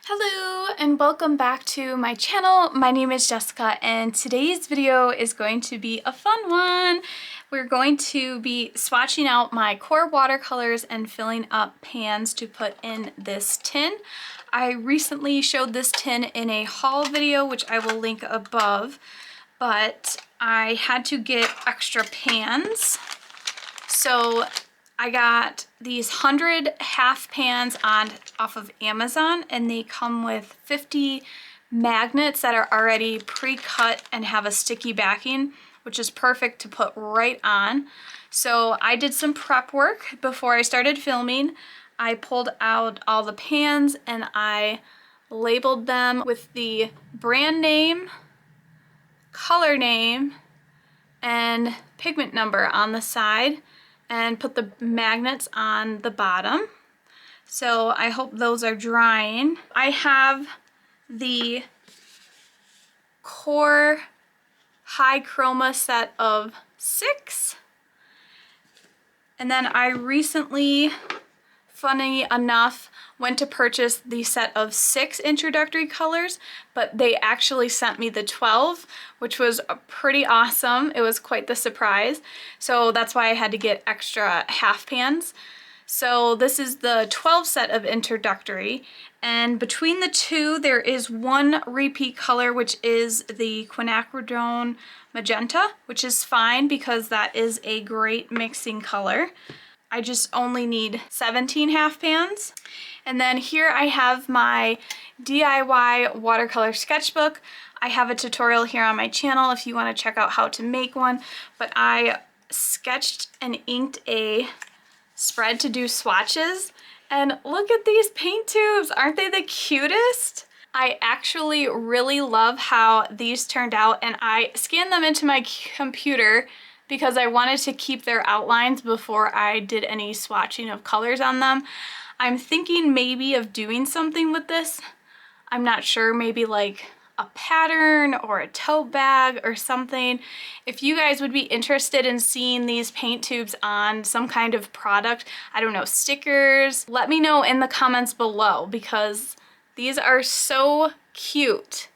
Hello and welcome back to my channel. My name is Jessica and today's video is going to be a fun one. We're going to be swatching out my QOR watercolors and filling up pans to put in this tin. I recently showed this tin in a haul video, which I will link above, but I had to get extra pans. So I got these 100 half pans off of Amazon, and they come with 50 magnets that are already pre-cut and have a sticky backing, which is perfect to put right on. So I did some prep work before I started filming. I pulled out all the pans and I labeled them with the brand name, color name, and pigment number on the side, and put the magnets on the bottom. So I hope those are drying. I have the QOR high chroma set of 6. And then I recently, funny enough, went to purchase the set of 6 introductory colors, but they actually sent me the 12, which was pretty awesome. It was quite the surprise. So that's why I had to get extra half pans. So this is the 12 set of introductory, and between the two there is one repeat color, which is the quinacridone magenta, which is fine because that is a great mixing color. I just only need 17 half pans. And then here I have my DIY watercolor sketchbook. I have a tutorial here on my channel if you want to check out how to make one, but I sketched and inked a spread to do swatches. And look at these paint tubes, aren't they the cutest? I actually really love how these turned out, and I scanned them into my computer because I wanted to keep their outlines before I did any swatching of colors on them. I'm thinking maybe of doing something with this. I'm not sure, maybe like a pattern or a tote bag or something. If you guys would be interested in seeing these paint tubes on some kind of product, I don't know, stickers, let me know in the comments below because these are so cute.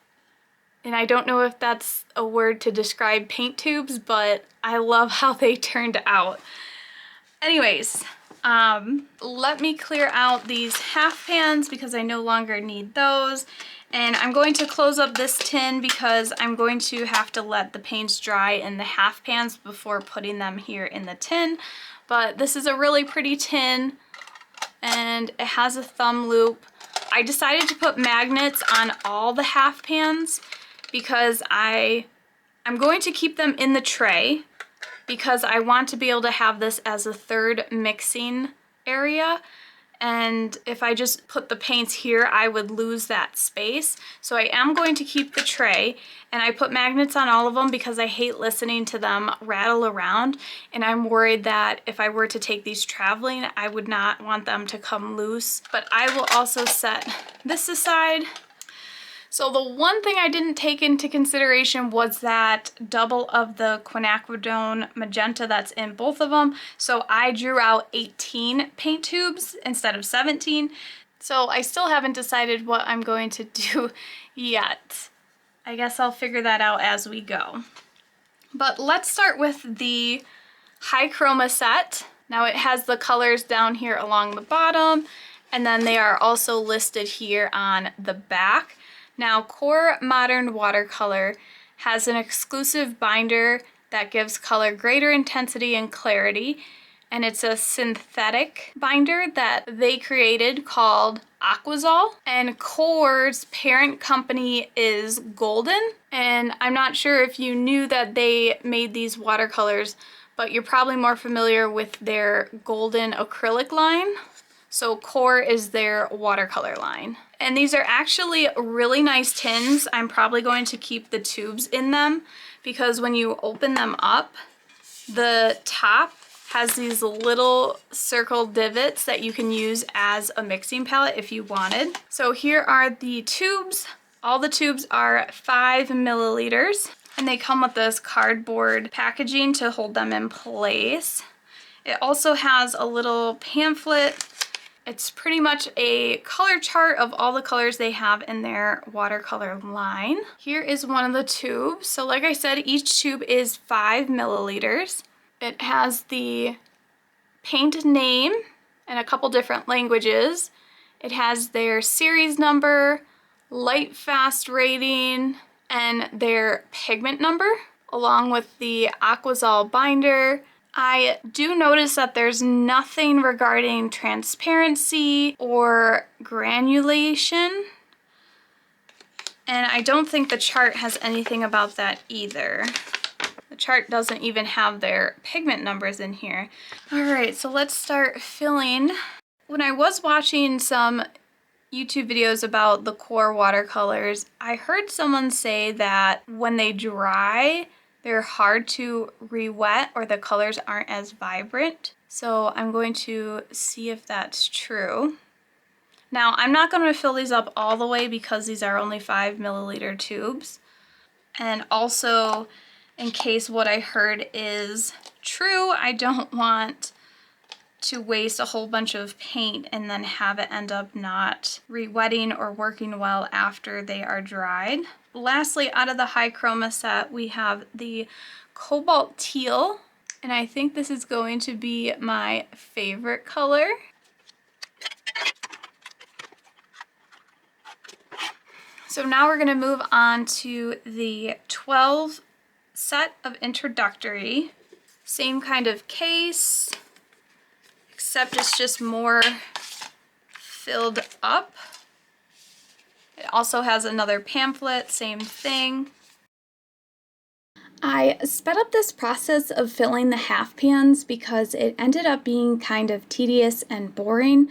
And I don't know if that's a word to describe paint tubes, but I love how they turned out. Anyways, let me clear out these half pans because I no longer need those. And I'm going to close up this tin because I'm going to have to let the paints dry in the half pans before putting them here in the tin. But this is a really pretty tin and it has a thumb loop. I decided to put magnets on all the half pans because I'm going to keep them in the tray because I want to be able to have this as a third mixing area. And if I just put the paints here, I would lose that space. So I am going to keep the tray, and I put magnets on all of them because I hate listening to them rattle around, and I'm worried that if I were to take these traveling, I would not want them to come loose. But I will also set this aside. So the one thing I didn't take into consideration was that double of the quinacridone magenta that's in both of them. So I drew out 18 paint tubes instead of 17. So I still haven't decided what I'm going to do yet. I guess I'll figure that out as we go. But let's start with the high chroma set. Now it has the colors down here along the bottom, and then they are also listed here on the back. Now, QOR Modern Watercolor has an exclusive binder that gives color greater intensity and clarity, and it's a synthetic binder that they created called Aquazol, and QOR's parent company is Golden, and I'm not sure if you knew that they made these watercolors, but you're probably more familiar with their Golden acrylic line. So QOR is their watercolor line. And these are actually really nice tins. I'm probably going to keep the tubes in them because when you open them up, the top has these little circle divots that you can use as a mixing palette if you wanted. So here are the tubes. All the tubes are 5 milliliters, and they come with this cardboard packaging to hold them in place. It also has a little pamphlet. It's pretty much a color chart of all the colors they have in their watercolor line. Here is one of the tubes. So like I said, each tube is 5 milliliters. It has the paint name in a couple different languages. It has their series number, light fast rating, and their pigment number, along with the Aquazol binder. I do notice that there's nothing regarding transparency or granulation, and I don't think the chart has anything about that either. The chart doesn't even have their pigment numbers in here. All right, so let's start filling. When I was watching some YouTube videos about the QOR watercolors, I heard someone say that when they dry, they're hard to re-wet or the colors aren't as vibrant. So I'm going to see if that's true. Now, I'm not going to fill these up all the way because these are only 5 milliliter tubes. And also, in case what I heard is true, I don't want to waste a whole bunch of paint and then have it end up not re-wetting or working well after they are dried. Lastly, out of the high chroma set, we have the cobalt teal, and I think this is going to be my favorite color. So now we're going to move on to the 12 set of introductory. Same kind of case, except it's just more filled up. It also has another pamphlet, same thing. I sped up this process of filling the half pans because it ended up being kind of tedious and boring.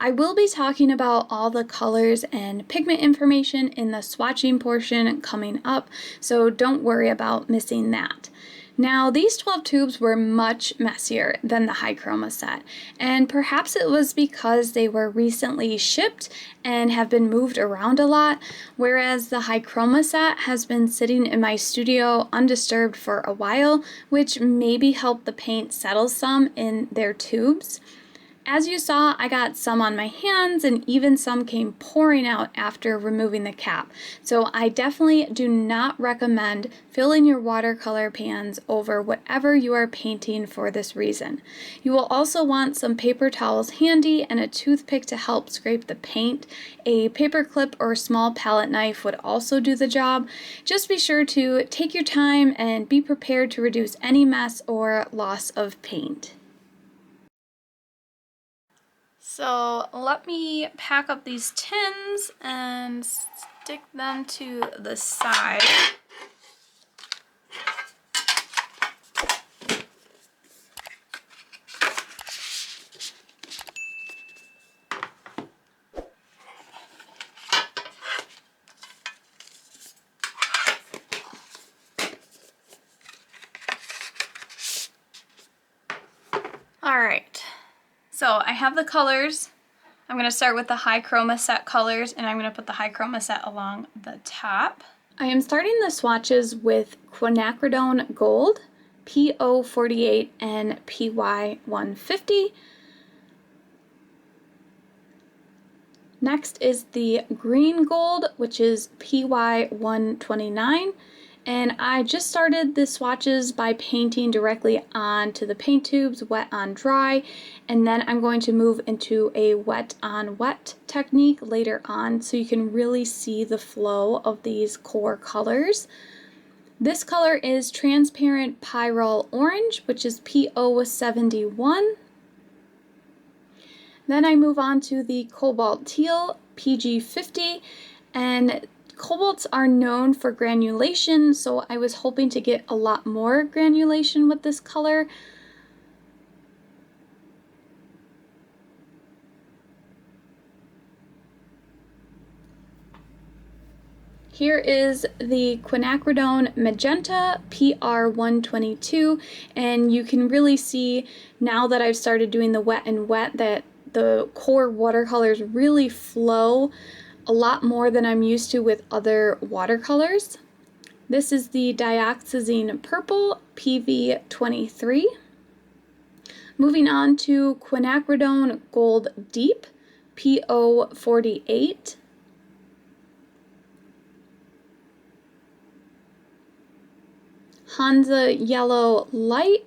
I will be talking about all the colors and pigment information in the swatching portion coming up, so don't worry about missing that. Now, these 12 tubes were much messier than the high chroma set, and perhaps it was because they were recently shipped and have been moved around a lot, whereas the high chroma set has been sitting in my studio undisturbed for a while, which maybe helped the paint settle some in their tubes. As you saw, I got some on my hands and even some came pouring out after removing the cap. So I definitely do not recommend filling your watercolor pans over whatever you are painting for this reason. You will also want some paper towels handy and a toothpick to help scrape the paint. A paper clip or small palette knife would also do the job. Just be sure to take your time and be prepared to reduce any mess or loss of paint. So let me pack up these tins and stick them to the side. All right. So I have the colors. I'm going to start with the high chroma set colors, and I'm going to put the high chroma set along the top. I am starting the swatches with quinacridone gold, PO48 and PY150. Next is the green gold, which is PY129. And I just started the swatches by painting directly onto the paint tubes, wet on dry, and then I'm going to move into a wet on wet technique later on so you can really see the flow of these core colors. This color is transparent pyrrole orange, which is PO71. Then I move on to the cobalt teal, PG50, and cobalts are known for granulation, so I was hoping to get a lot more granulation with this color. Here is the quinacridone magenta, PR122, and you can really see now that I've started doing the wet and wet that the QOR watercolors really flow a lot more than I'm used to with other watercolors. This is the dioxazine purple, PV23. Moving on to quinacridone gold deep, PO48, Hansa Yellow Light,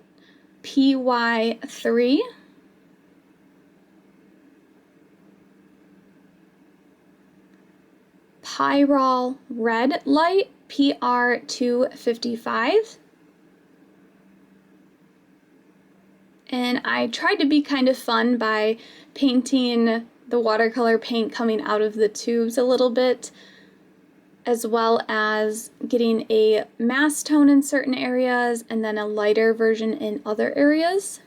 PY3, Pyrrol Red Light, PR255. And I tried to be kind of fun by painting the watercolor paint coming out of the tubes a little bit, as well as getting a mass tone in certain areas and then a lighter version in other areas.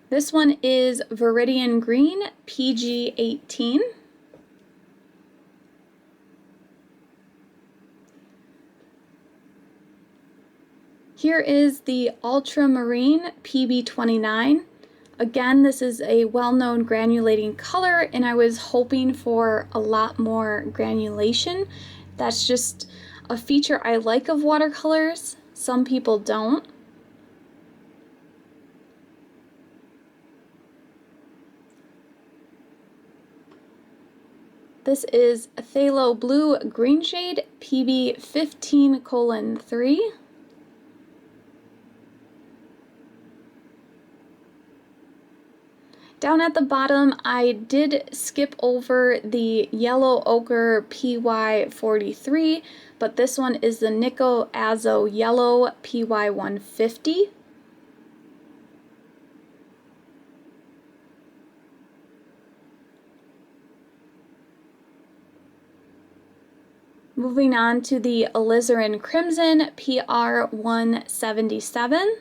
This one is Viridian Green, PG18. Here is the Ultramarine PB29. Again, this is a well-known granulating color, and I was hoping for a lot more granulation. That's just a feature I like of watercolors. Some people don't. This is Phthalo Blue Green Shade, PB15:3. Down at the bottom, I did skip over the Yellow Ochre PY43, but this one is the Nico Azo Yellow PY150. Moving on to the Alizarin Crimson PR177.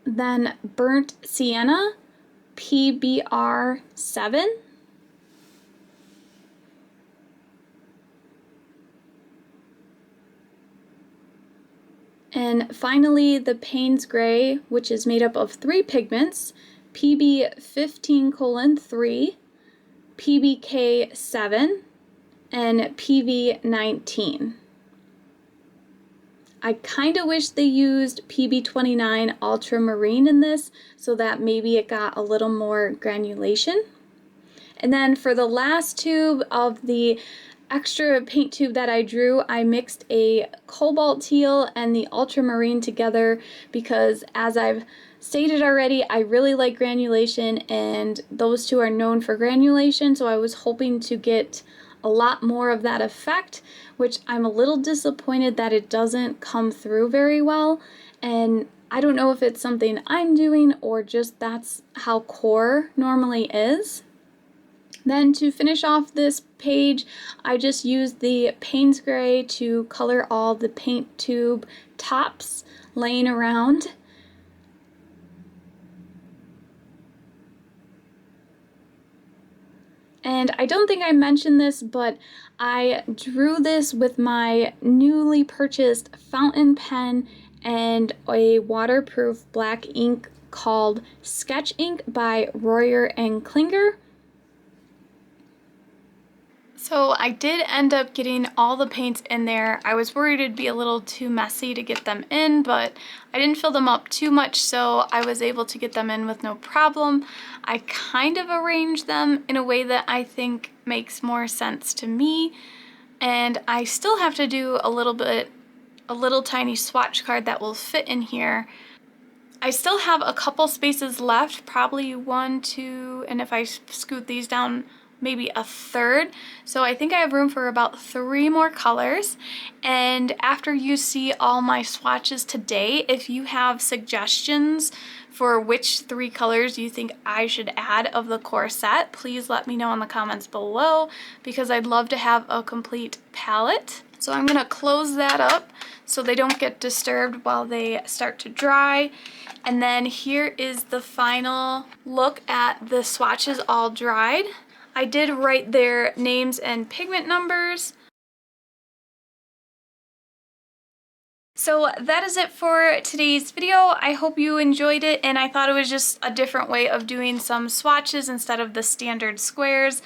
Then Burnt Sienna, PBR7. And finally, the Payne's Gray, which is made up of 3 pigments, PB15:3, PBK7, and PV19. I kind of wish they used PB29 Ultramarine in this so that maybe it got a little more granulation. And then for the last tube of the extra paint tube that I drew, I mixed a cobalt teal and the ultramarine together because, as I've stated already, I really like granulation, and those two are known for granulation, so I was hoping to get a lot more of that effect, which I'm a little disappointed that it doesn't come through very well. And I don't know if it's something I'm doing or just that's how QOR normally is. Then to finish off this page, I just used the Payne's Gray to color all the paint tube tops laying around. And I don't think I mentioned this, but I drew this with my newly purchased fountain pen and a waterproof black ink called Sketch Ink by Royer and Klinger. So I did end up getting all the paints in there. I was worried it'd be a little too messy to get them in, but I didn't fill them up too much, so I was able to get them in with no problem. I kind of arranged them in a way that I think makes more sense to me, and I still have to do a little tiny swatch card that will fit in here. I still have a couple spaces left, probably 1, 2, and if I scoot these down, maybe a third. So I think I have room for about 3 more colors. And after you see all my swatches today, if you have suggestions for which 3 colors you think I should add of the core set, please let me know in the comments below, because I'd love to have a complete palette. So I'm gonna close that up so they don't get disturbed while they start to dry. And then here is the final look at the swatches all dried. I did write their names and pigment numbers. So that is it for today's video. I hope you enjoyed it, and I thought it was just a different way of doing some swatches instead of the standard squares.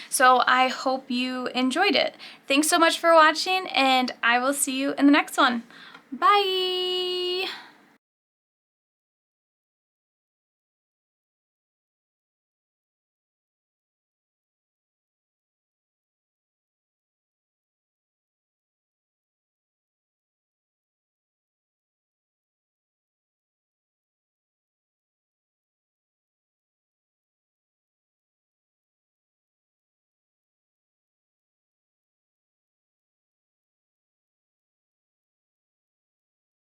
So I hope you enjoyed it. Thanks so much for watching, and I will see you in the next one. Bye!